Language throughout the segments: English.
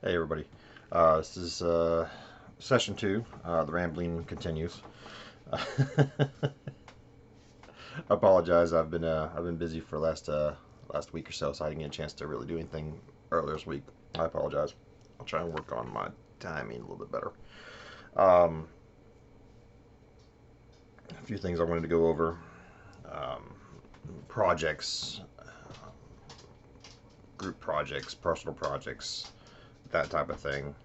Hey everybody, this is session two. The rambling continues. I apologize. I've been busy for last week or so I didn't get a chance to really do anything earlier this week. I apologize. I'll try and work on my timing a little bit better. Um, a few things I wanted to go over. Um, Projects, group projects, personal projects, that type of thing.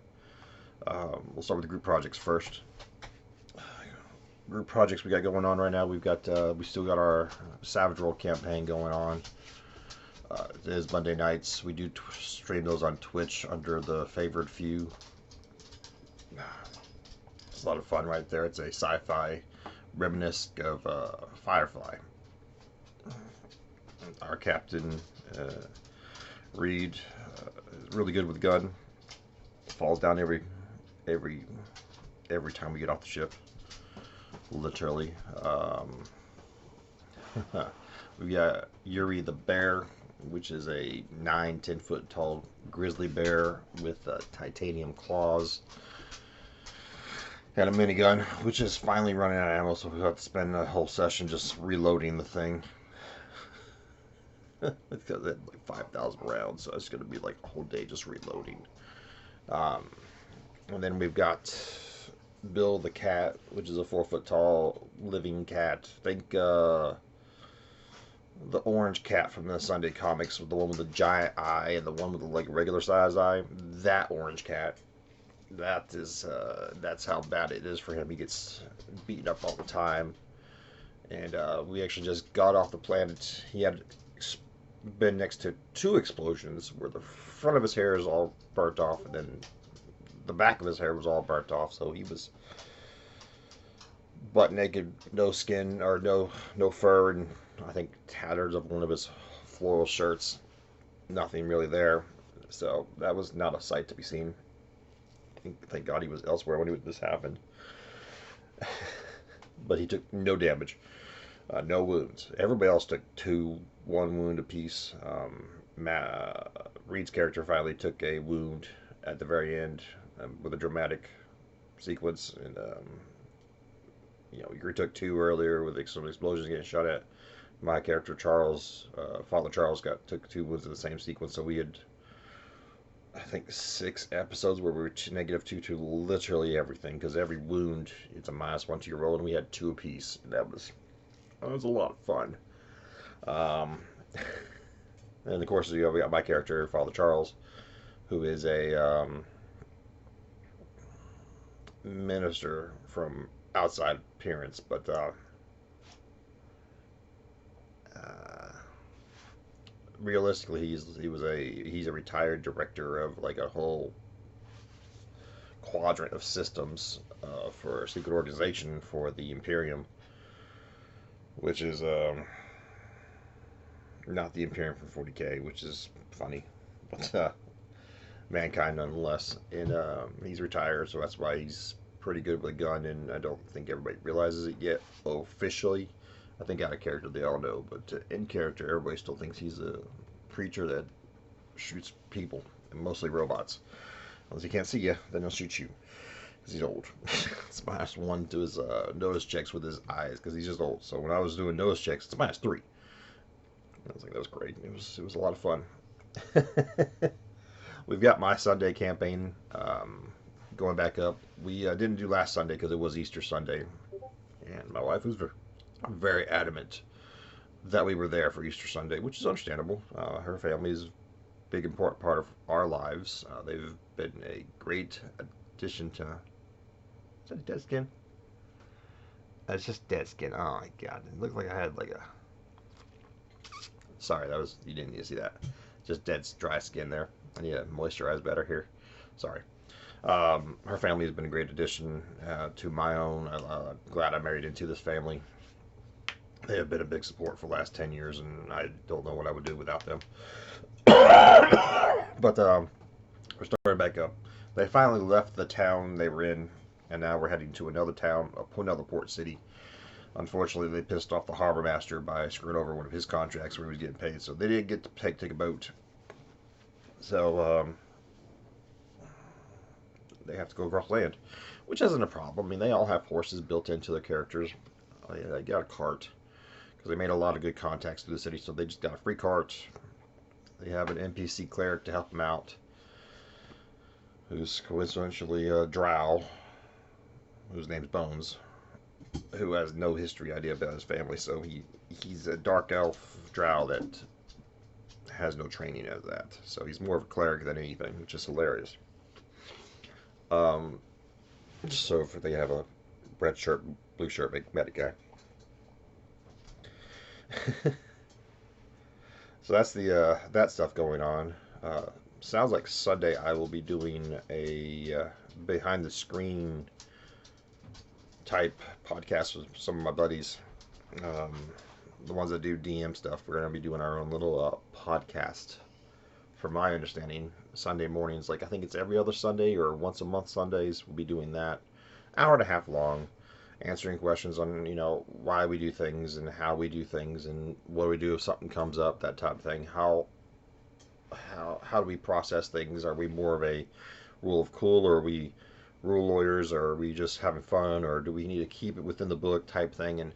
We'll start with the group projects first. Group projects we got going on right now. We still got our Savage World campaign going on. It is Monday nights. We do stream those on Twitch under the favored few. It's a lot of fun right there. It's a sci-fi reminiscent of Firefly. Our captain Reed is really good with gun. Falls down every time we get off the ship. Literally. We got Yuri the bear, which is a 9-10 foot tall grizzly bear with titanium claws and a minigun, which is finally running out of ammo, so we have to spend a whole session just reloading the thing. It's got like 5,000 rounds, so it's going to be like a whole day just reloading. And then we've got Bill the cat, which is a 4 foot tall living cat. Think the orange cat from the Sunday comics, with the one with the giant eye and the one with the like regular size eye. That orange cat. That's how bad it is for him. He gets beaten up all the time. And we actually just got off the planet. He had been next to two explosions where the front of his hair is all burnt off, and then the back of his hair was all burnt off. So he was butt naked, no skin or no fur, and I think tatters of one of his floral shirts. Nothing really there. So that was not a sight to be seen. Thank God he was elsewhere when this happened. But he took no damage, no wounds. Everybody else took one wound apiece. Reed's character finally took a wound at the very end with a dramatic sequence, and you took two earlier with some explosions getting shot at. My character Charles, Father Charles, took two wounds in the same sequence. So we had, I think, 6 episodes where we were -2 to literally everything, because every wound it's a -1 to your roll, and we had 2 apiece. And that was a lot of fun. And of course, we got my character Father Charles, who is a minister from outside appearance, but realistically, he's a retired director of like a whole quadrant of systems for a secret organization for the Imperium, which is not the Imperium from 40K, which is funny, but mankind nonetheless. And he's retired, so that's why he's pretty good with a gun, and I don't think everybody realizes it yet officially. I think out of character they all know, but in character everybody still thinks he's a creature that shoots people, and mostly robots. Unless he can't see you, then he'll shoot you, because he's old. It's -1 to his notice checks with his eyes, because he's just old. So when I was doing notice checks, it's -3. I was like, that was great. It was a lot of fun. We've got my Sunday campaign going back up. We didn't do last Sunday because it was Easter Sunday, and my wife was very adamant that we were there for Easter Sunday, which is understandable. Her family is a big, important part of our lives. They've been a great addition to... Is that dead skin? That's just dead skin. Oh my god. It looked like I had like a... Sorry, you didn't need to see that. Just dead, dry skin there. I need to moisturize better here. Sorry. Her family has been a great addition to my own. I'm glad I married into this family. They have been a big support for the last 10 years, and I don't know what I would do without them. But we're starting back up. They finally left the town they were in, and now we're heading to another town, another port city. Unfortunately, they pissed off the harbor master by screwing over one of his contracts where he was getting paid, so they didn't get to take a boat. So they have to go across land, which isn't a problem. I mean, they all have horses built into their characters. Yeah, they got a cart because they made a lot of good contacts through the city, so they just got a free cart. They have an NPC cleric to help them out, who's coincidentally a drow, whose name's Bones, who has no history idea about his family. So he's a dark elf drow that has no training as that. So he's more of a cleric than anything, which is hilarious. Um, so if they have a red shirt, blue shirt, medic guy. So that's the that stuff going on. Sounds like Sunday I will be doing a behind the screen type podcast with some of my buddies. Um, the ones that do DM stuff. We're going to be doing our own little podcast. From my understanding, Sunday mornings, like I think it's every other Sunday or once a month Sundays, we'll be doing that. Hour and a half long, answering questions on, why we do things and how we do things and what do we do if something comes up, that type of thing. How do we process things? Are we more of a rule of cool, or are we rule lawyers, or are we just having fun, or do we need to keep it within the book type thing? And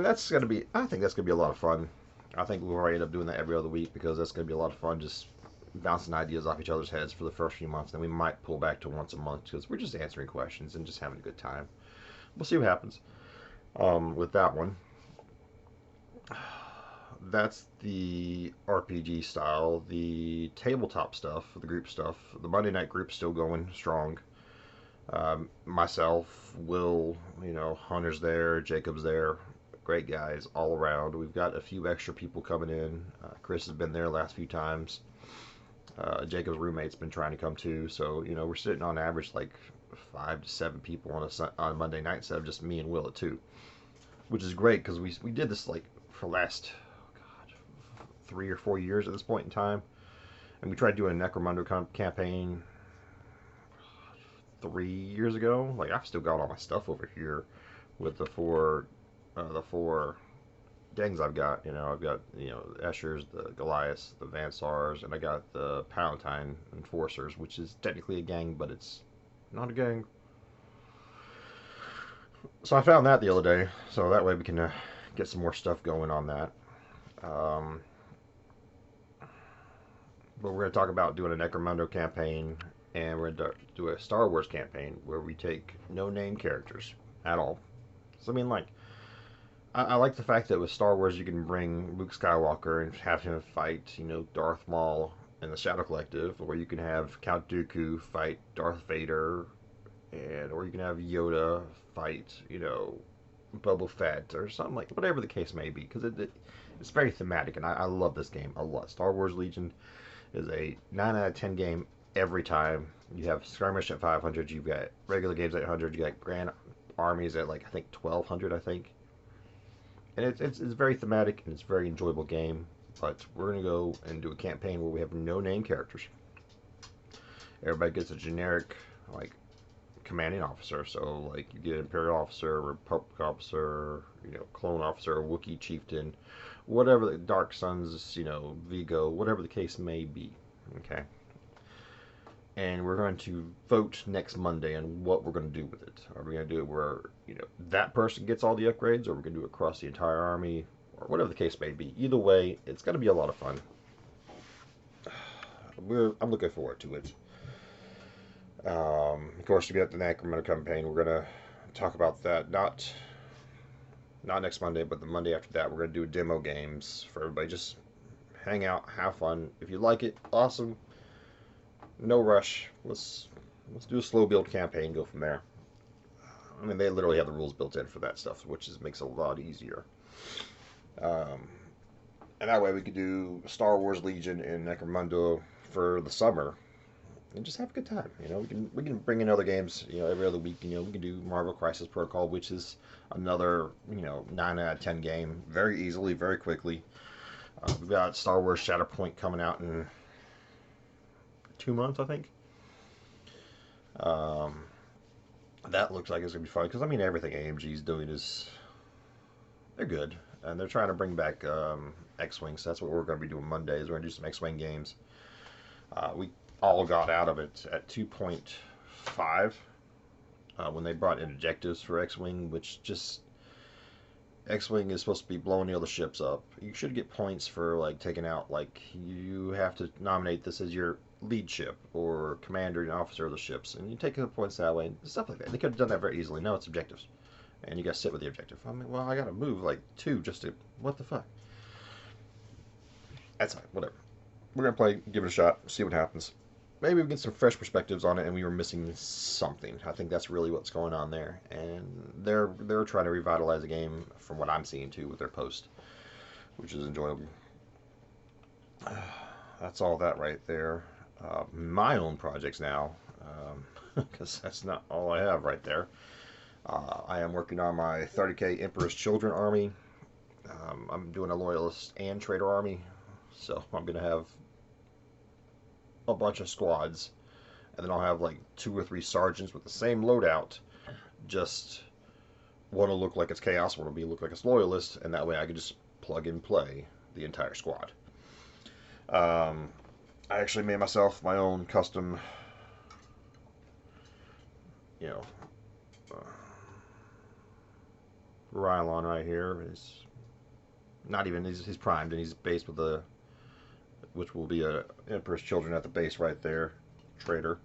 that's going to be, I think that's going to be a lot of fun. I think we'll probably end up doing that every other week because that's going to be a lot of fun, just bouncing ideas off each other's heads for the first few months. Then we might pull back to once a month because we're just answering questions and just having a good time. We'll see what happens with that one. That's the RPG style. The tabletop stuff, the group stuff, the Monday night group's still going strong. Myself, Will, Hunter's there, Jacob's there. Great guys all around. We've got a few extra people coming in. Chris has been there last few times. Jacob's roommate's been trying to come too. So, we're sitting on average like 5 to 7 people on a Monday night instead of just me and Will at 2. Which is great because we did this like for last 3 or 4 years at this point in time. And we tried doing a Necromunda campaign 3 years ago. Like, I've still got all my stuff over here with the four gangs I've got. I've got the Eschers, the Goliaths, the Vansars, and I got the Palatine Enforcers, which is technically a gang, but it's not a gang. So I found that the other day, so that way we can get some more stuff going on that. But we're going to talk about doing a Necromunda campaign, and we're going to do a Star Wars campaign where we take no-name characters at all. So, I mean, like, I like the fact that with Star Wars you can bring Luke Skywalker and have him fight, Darth Maul in the Shadow Collective, or you can have Count Dooku fight Darth Vader, or you can have Yoda fight, Boba Fett, or something like, whatever the case may be, because it's very thematic, and I love this game a lot. Star Wars Legion is a 9 out of 10 game every time. You have skirmish at 500, you've got regular games at 100, you got grand armies at, like, I think 1200, I think. And it's very thematic, and it's a very enjoyable game. But we're going to go and do a campaign where we have no name characters. Everybody gets a generic, like, commanding officer. So, like, you get Imperial officer, Republic officer, clone officer, Wookiee chieftain, whatever the Dark Suns, Vigo, whatever the case may be. Okay. And we're going to vote next Monday on what we're going to do with it. Are we going to do it where, that person gets all the upgrades, or we're going to do it across the entire army, or whatever the case may be. Either way, it's going to be a lot of fun. I'm looking forward to it. Of course, we got the Necromunda campaign. We're going to talk about that, not next Monday, but the Monday after that. We're going to do demo games for everybody. Just hang out, have fun. If you like it, awesome. No rush. Let's do a slow build campaign. Go from there. I mean, they literally have the rules built in for that stuff, which makes it a lot easier. And that way we could do Star Wars Legion and Necromunda for the summer, and just have a good time. We can bring in other games. Every other week. We can do Marvel Crisis Protocol, which is another 9 out of 10 game, very easily, very quickly. We've got Star Wars Shatterpoint coming out in 2 months, I think. That looks like it's gonna be fun because everything AMG's doing is they're good, and they're trying to bring back X-Wing. So that's what we're gonna be doing Mondays. We're gonna do some X-Wing games. We all got out of it at 2.5 5 when they brought in objectives for X-Wing, which just X-Wing is supposed to be blowing the other ships up. You should get points for like taking out, like you have to nominate this as your lead ship or commander and officer of the ships, and you take the points that way and stuff like that. They could have done that very easily. No, it's objectives, and you got to sit with the objective. I mean, well, I got to move like 2 just to what the fuck. That's fine. Whatever. We're gonna play, give it a shot, see what happens. Maybe we get some fresh perspectives on it, and we were missing something. I think that's really what's going on there, and they're trying to revitalize the game, from what I'm seeing too, with their post, which is enjoyable. That's all that right there. My own projects now, because that's not all I have right there. I am working on my 30k Emperor's Children army. I'm doing a Loyalist and Traitor army, so I'm gonna have a bunch of squads, and then I'll have like 2 or 3 sergeants with the same loadout. Just one will look like it's Chaos, one will look like it's Loyalist, and that way I can just plug and play the entire squad. I actually made myself my own custom, you know, Rylon right here. Is not even, he's primed, and he's based with the, which will be a Emperor's Children at the base right there. Traitor.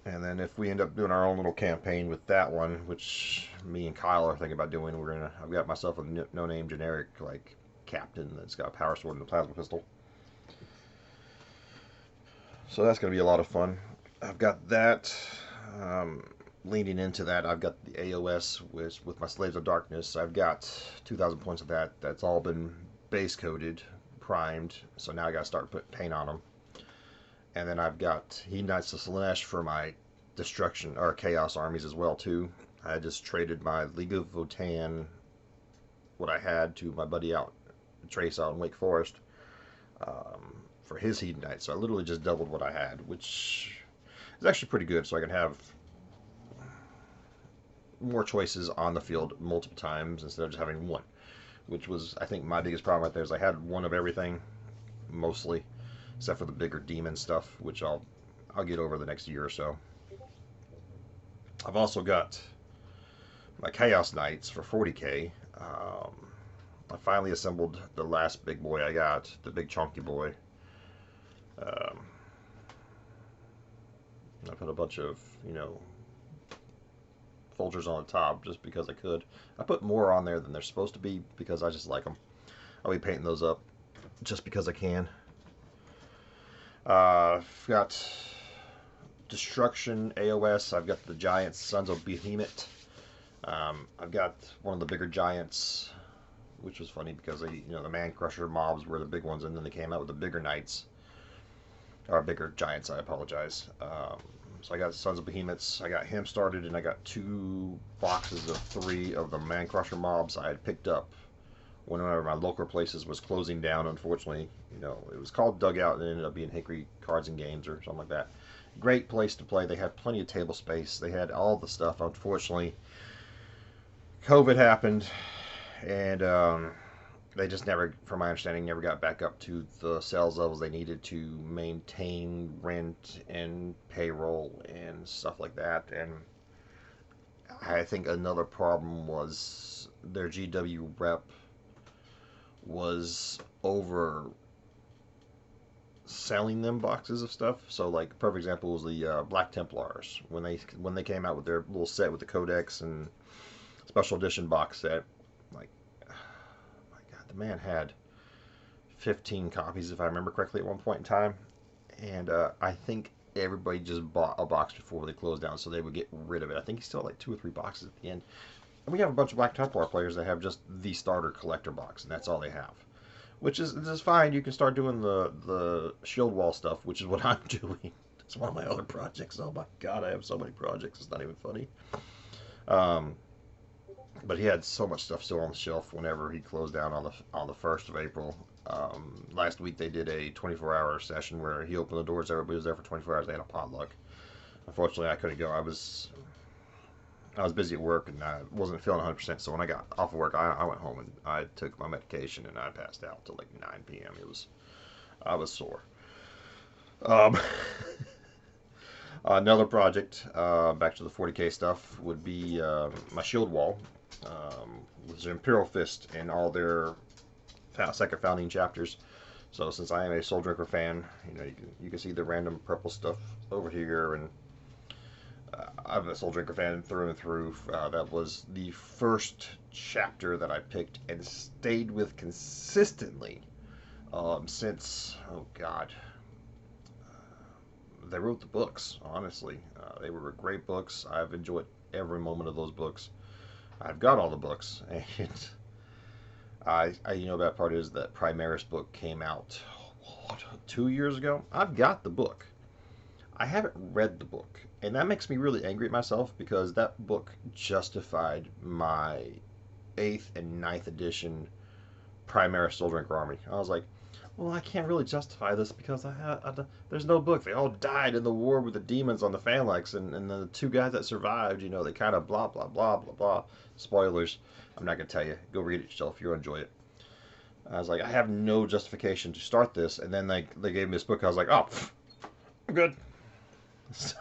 And then if we end up doing our own little campaign with that one, which me and Kyle are thinking about doing, I've got myself a no-name generic like captain that's got a power sword and a plasma pistol. So that's gonna be a lot of fun. I've got that. Leaning into that, I've got the AOS with my Slaves of Darkness. I've got 2,000 points of that. That's all been base coated, primed. So now I got to start putting paint on them. And then I've got Heat Knights of Slaanesh for my destruction or chaos armies as well too. I just traded my League of Votann, what I had, to my buddy out, Trace out in Wake Forest, for his Heat Knights. So I literally just doubled what I had, which is actually pretty good. So I can have more choices on the field multiple times instead of just having one, which was, I think, my biggest problem right there. Is I had one of everything mostly, except for the bigger demon stuff, which I'll get over the next year or so. I've also got my Chaos Knights for 40k. I finally assembled the last big boy I got, the big chunky boy. I put a bunch of, Folgers on the top just because I could. I put more on there than they're supposed to be because I just like them. I'll be painting those up just because I can. I've got Destruction AOS. I've got the Giants, Sons of Behemoth. I've got one of the bigger Giants, which was funny because the Man Crusher mobs were the big ones, and then they came out with the bigger Knights, or bigger Giants. I apologize. So I got Sons of Behemoths. I got him started, and I got 2 boxes of 3 of the Man Crusher mobs I had picked up whenever my local places was closing down. Unfortunately, it was called Dugout, and it ended up being Hickory Cards and Games or something like that. Great place to play. They had plenty of table space. They had all the stuff. Unfortunately, COVID happened, and they just never, from my understanding, never got back up to the sales levels they needed to maintain rent and payroll and stuff like that. And I think another problem was their GW rep was over selling them boxes of stuff. So, like, a perfect example was the Black Templars. When they came out with their little set with the Codex and special edition box set, like, the man had 15 copies, if I remember correctly, at one point in time, and I think everybody just bought a box before they closed down so they would get rid of it. I think he still had like 2 or 3 boxes at the end. And we have a bunch of Black Templar players that have just the starter collector box, and that's all they have, which is fine. You can start doing the shield wall stuff, which is what I'm doing. It's one of my other projects. Oh my god, I have so many projects, it's not even funny. But he had so much stuff still on the shelf whenever he closed down on the 1st of April. Last week they did a 24-hour session where he opened the doors. Everybody was there for 24 hours. They had a potluck. Unfortunately, I couldn't go. I was busy at work and I wasn't feeling 100%. So when I got off of work, I went home and I took my medication and I passed out till like 9 p.m. I was sore. Um, another project, back to the 40k stuff, would be my shield wall. With Imperial Fist and all their second founding chapters. So since I am a Soul Drinker fan, you can see the random purple stuff over here, and I'm a Soul Drinker fan through and through. That was the first chapter that I picked and stayed with consistently since, oh God, they wrote the books. Honestly, they were great books. I've enjoyed every moment of those books. I've got all the books, and you know, that part is that Primaris book came out, what, 2 years ago. I've got the book. I haven't read the book, and that makes me really angry at myself because that book justified my eighth and ninth edition Primaris Soul Drinker army. I was like, well, I can't really justify this because there's no book. They all died in the war with the demons on the Phalanx, and the two guys that survived, they kind of blah blah blah blah blah. Spoilers. I'm not gonna tell you. Go read it yourself. You'll enjoy it. I was like, I have no justification to start this, and then they gave me this book. I was like, oh, I'm good. So,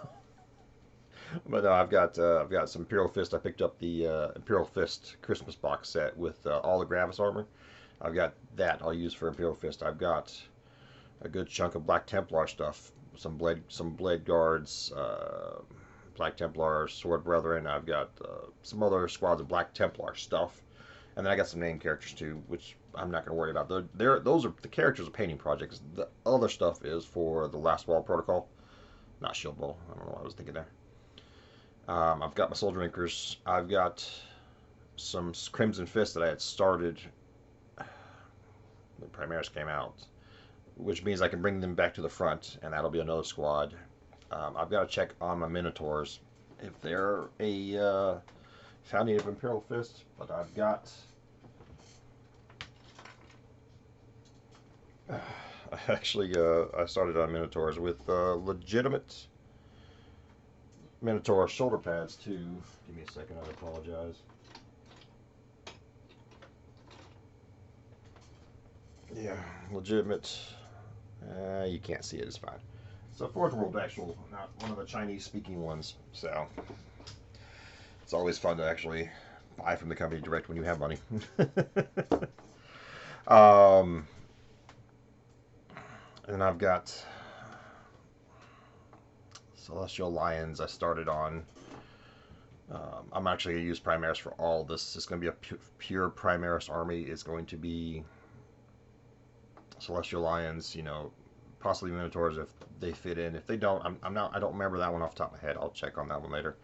but no, I've got some Imperial Fist. I picked up the Imperial Fist Christmas box set with all the Gravis armor. I've got that I'll use for Imperial Fist. I've got a good chunk of Black Templar stuff, some blade guards, Black Templar, Sword Brethren. I've got some other squads of Black Templar stuff, and then I got some name characters too, which I'm not going to worry about. Those are the characters are painting projects. The other stuff is for the Last Wall Protocol, not Shield Wall. I don't know what I was thinking there. I've got my Soul Drinkers. I've got some Crimson Fist that I had started when Primaris came out, which means I can bring them back to the front, and that'll be another squad. I've got to check on my Minotaurs if they're a founding of Imperial Fist, but I've got. Actually, I started on Minotaurs with legitimate Minotaur shoulder pads too. Give me a second, I apologize. Yeah, legitimate. You can't see it, it's fine. It's a Forge World actual, not one of the Chinese speaking ones. So it's always fun to actually buy from the company direct when you have money. um, and I've got Celestial Lions I started on. I'm actually going to use Primaris for all this. It's going to be a pure Primaris army. It's going to be Celestial Lions, possibly Minotaurs if they fit in. If they don't, I don't remember that one off the top of my head. I'll check on that one later.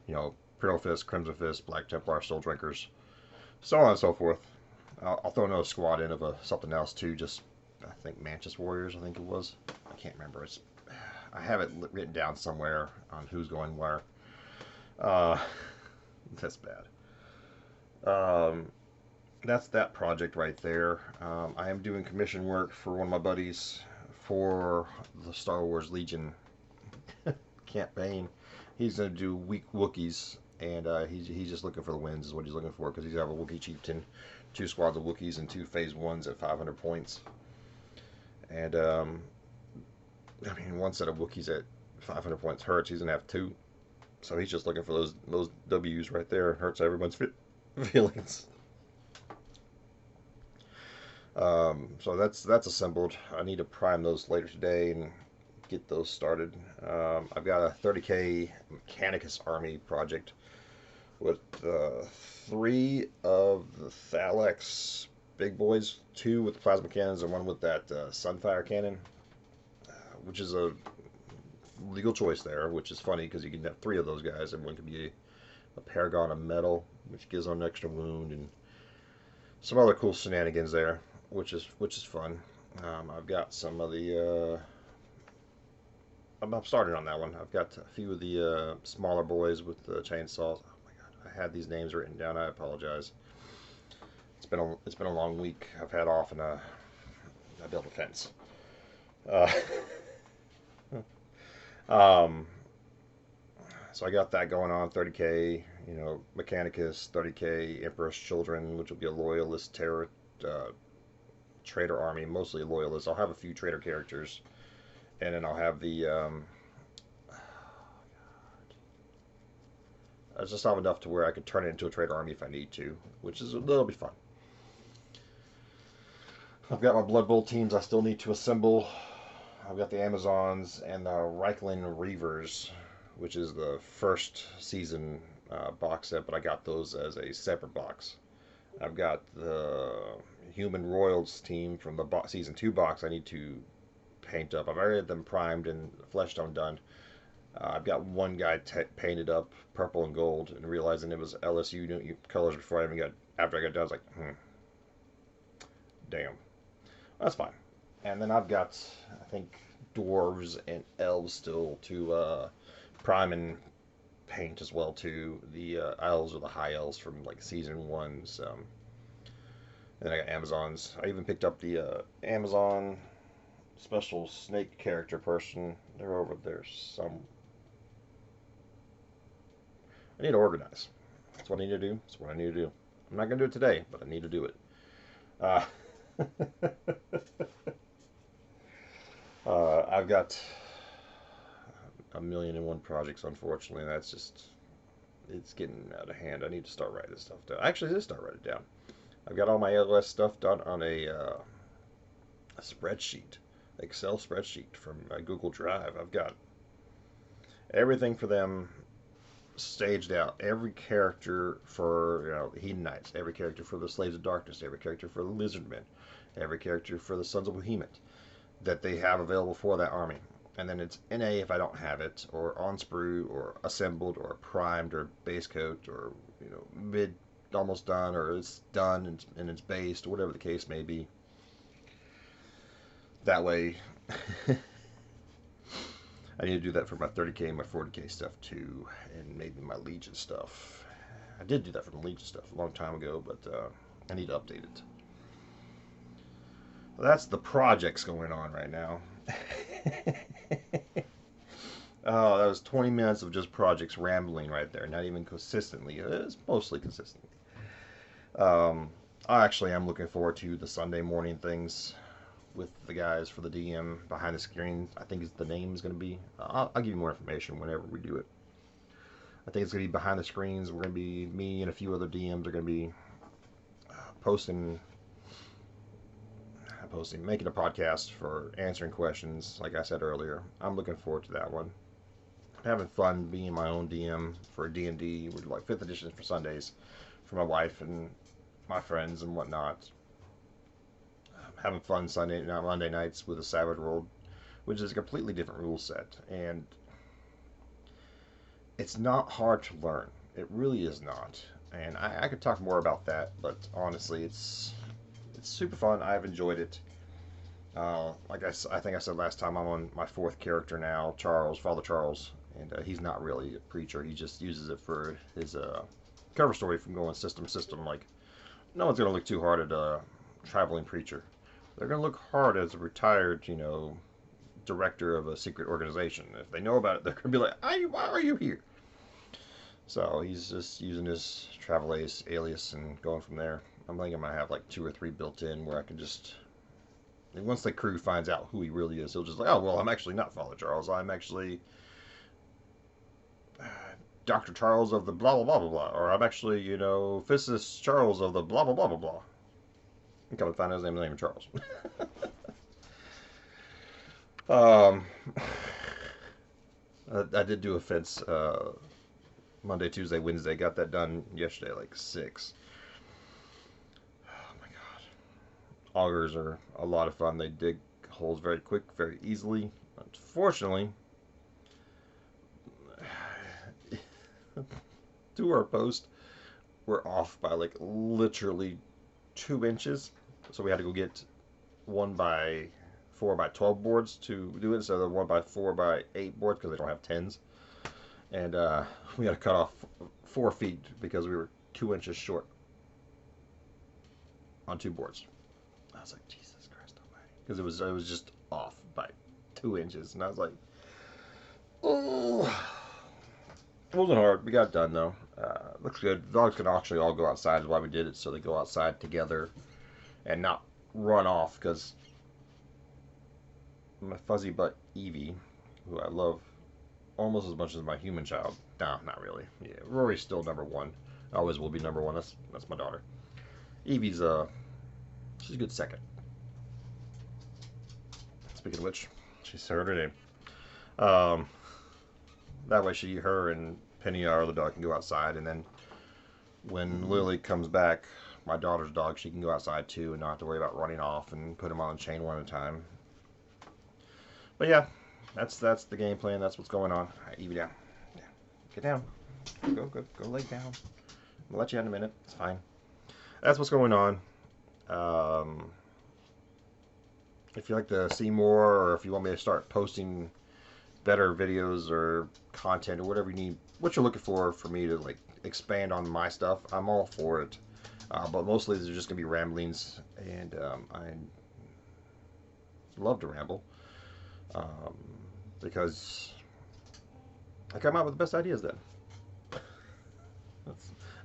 Imperial Fist, Crimson Fist, Black Templar, Soul Drinkers, so on and so forth. I'll throw another squad in of something else too. Just I think Mantis Warriors. I think it was. I can't remember. I have it written down somewhere on who's going where. That's bad. That's that project right there. I am doing commission work for one of my buddies for the Star Wars Legion campaign. He's going to do weak Wookiees, and he's just looking for the wins is what he's looking for because he's got a Wookiee chieftain, 2 squads of Wookiees, and 2 phase 1s at 500 points. And one set of Wookiees at 500 points hurts. He's going to have 2. So he's just looking for those W's right there. It hurts everyone's feelings. So that's assembled. I need to prime those later today and get those started. I've got a 30k Mechanicus army project with 3 of the Thalex big boys, 2 with plasma cannons and 1 with that Sunfire cannon, which is a legal choice there, which is funny because you can have 3 of those guys and one could be a Paragon of Metal, which gives them an extra wound, and some other cool shenanigans there, which is fun. I've got some of the I'm starting on that one. I've got a few of the smaller boys with the chainsaws. Oh my god, I had these names written down. I apologize. It's been a long week. I've had off and I built a fence. So I got that going on. 30k, Mechanicus, 30k Emperor's Children, which will be a loyalist traitor army, mostly loyalists. I'll have a few traitor characters, and then I'll have the I just have enough to where I could turn it into a trader army if I need to, which is a little bit fun. I've got my Blood Bowl teams I still need to assemble. I've got the Amazons and the Reichland Reavers, which is the first season box set, but I got those as a separate box. I've got the Human Royals team from the season 2 box I need to paint up. I've already had them primed and flesh tone done. I've got one guy painted up purple and gold, and realizing it was LSU colors before I even got after I got done. I was like, damn, that's fine. And then I've got, I think, dwarves and elves still to prime and paint as well too. The elves are the high elves from like season 1. So, and then I got Amazons. I even picked up the Amazon special snake character person. They're over there some. I need to organize. That's what I need to do. That's what I need to do. I'm not going to do it today, but I need to do it. Uh, I've got a million and one projects, unfortunately. That's just, it's getting out of hand. I need to start writing this stuff down. Actually, I did start writing it down. I've got all my LS stuff done on a spreadsheet, Excel spreadsheet from Google Drive. I've got everything for them staged out. Every character for the Hedon Knights, every character for the Slaves of Darkness, every character for the Lizardmen, every character for the Sons of Behemoth that they have available for that army. And then it's NA if I don't have it, or on sprue, or assembled, or primed, or base coat, or mid almost done, or it's done and it's based, or whatever the case may be. That way, I need to do that for my 30K and my 40K stuff too, and maybe my Legion stuff. I did do that for the Legion stuff a long time ago, but I need to update it. Well, that's the projects going on right now. Oh, that was 20 minutes of just projects rambling right there. Not even consistently. It's mostly consistently. Actually, I'm looking forward to the Sunday morning things with the guys for the DM behind the screen. I think the name is going to be. I'll give you more information whenever we do it. I think it's going to be behind the screens. We're going to be, me and a few other DMs are going to be making a podcast for answering questions. Like I said earlier, I'm looking forward to that one. I'm having fun being my own DM for D&D. We're like 5th edition for Sundays for my wife and my friends and whatnot. Having fun Monday nights with a Savage World, which is a completely different rule set, and it's not hard to learn. It really is not, and I could talk more about that, but honestly, it's super fun. I've enjoyed it. Like I think I said last time, I'm on my 4th character now, Charles, Father Charles, and he's not really a preacher. He just uses it for his cover story from going system. Like, no one's gonna look too hard at a traveling preacher. They're going to look hard as a retired, director of a secret organization. If they know about it, they're going to be like, why are you here? So he's just using his travel alias and going from there. I'm thinking I might have like 2 or 3 built in where I can just, once the crew finds out who he really is, he'll just like, oh, well, I'm actually not Father Charles. I'm actually Dr. Charles of the blah, blah, blah, blah, blah. Or I'm actually, Physicist Charles of the blah, blah, blah, blah, blah. And come and find out his name is Charles. I did do a fence Monday, Tuesday, Wednesday. Got that done yesterday, like 6. Oh my god. Augers are a lot of fun. They dig holes very quick, very easily. Unfortunately, to our post, we're off by like literally 2 inches. So we had to go get 1x4 by 12 boards to do it instead of the 1x4 by 8 boards because they don't have 10s. And we had to cut off 4 feet because we were 2 inches short on 2 boards. I was like, Jesus Christ almighty. Because it was just off by 2 inches. And I was like, oh. It wasn't hard. We got it done though. Looks good. The dogs can actually all go outside is why we did it. So they go outside together and not run off because my fuzzy butt Evie, who I love almost as much as my human child. No, not really. Yeah, Rory's still number one. Always will be number one. That's my daughter. Evie's she's a good second. Speaking of which, she's heard her name. Um, that way her and Penny, our other dog, can go outside, and then when Lily comes back, my daughter's dog, she can go outside too and not have to worry about running off and put them on a chain one at a time. But yeah, that's the game plan. That's what's going on. All right, Evie down. Yeah. Get down. Go lay down. I'll let you in a minute. It's fine. That's what's going on. Um, if you'd like to see more, or if you want me to start posting better videos or content or whatever you need, what you're looking for me to like expand on my stuff, I'm all for it. But mostly these are just gonna be ramblings, and I love to ramble um, because I come out with the best ideas then.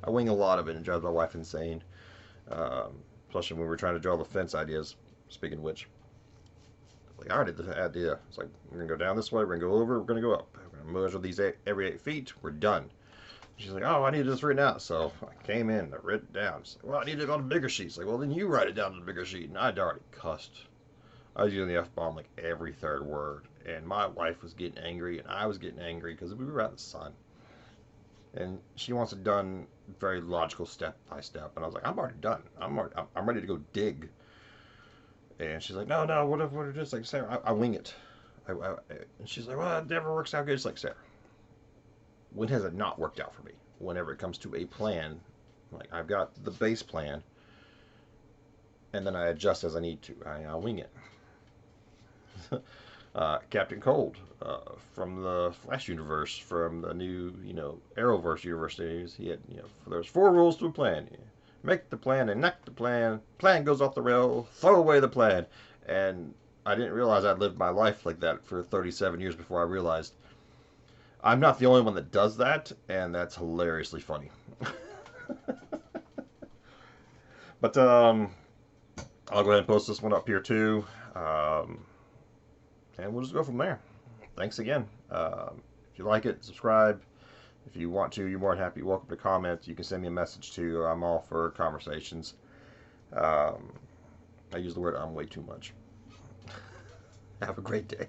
I wing a lot of it and drives my wife insane. Especially when we're trying to draw the fence ideas. Speaking of which, like I already had the idea. It's like we're gonna go down this way, we're gonna go over, we're gonna go up. We're gonna measure these every 8 feet. We're done. She's like, oh, I need this written out. So I came in, I wrote it down. She's like, well, I need it on a bigger sheet. It's like, well, then you write it down on a bigger sheet. And I'd already cussed. I was using the F-bomb like every third word. And my wife was getting angry, and I was getting angry because we were out in the sun. And she wants it done very logical, step by step. And I was like, I'm already done. I'm ready to go dig. And she's like, no, what if it's like, Sarah, I wing it. And she's like, well, it never works out good. It's like, Sarah, when has it not worked out for me? Whenever it comes to a plan, like I've got the base plan, and then I adjust as I need to. I wing it. Captain Cold from the Flash universe, from the new, Arrowverse universe. He had, there's 4 rules to a plan. Make the plan, enact the plan. Plan goes off the rail. Throw away the plan. And I didn't realize I'd lived my life like that for 37 years before I realized I'm not the only one that does that, and that's hilariously funny. But I'll go ahead and post this one up here too, and we'll just go from there. Thanks again. If you like it, subscribe. If you want to, you're more than happy. Welcome to comment. You can send me a message too. I'm all for conversations. I use the word "I'm" way too much. Have a great day.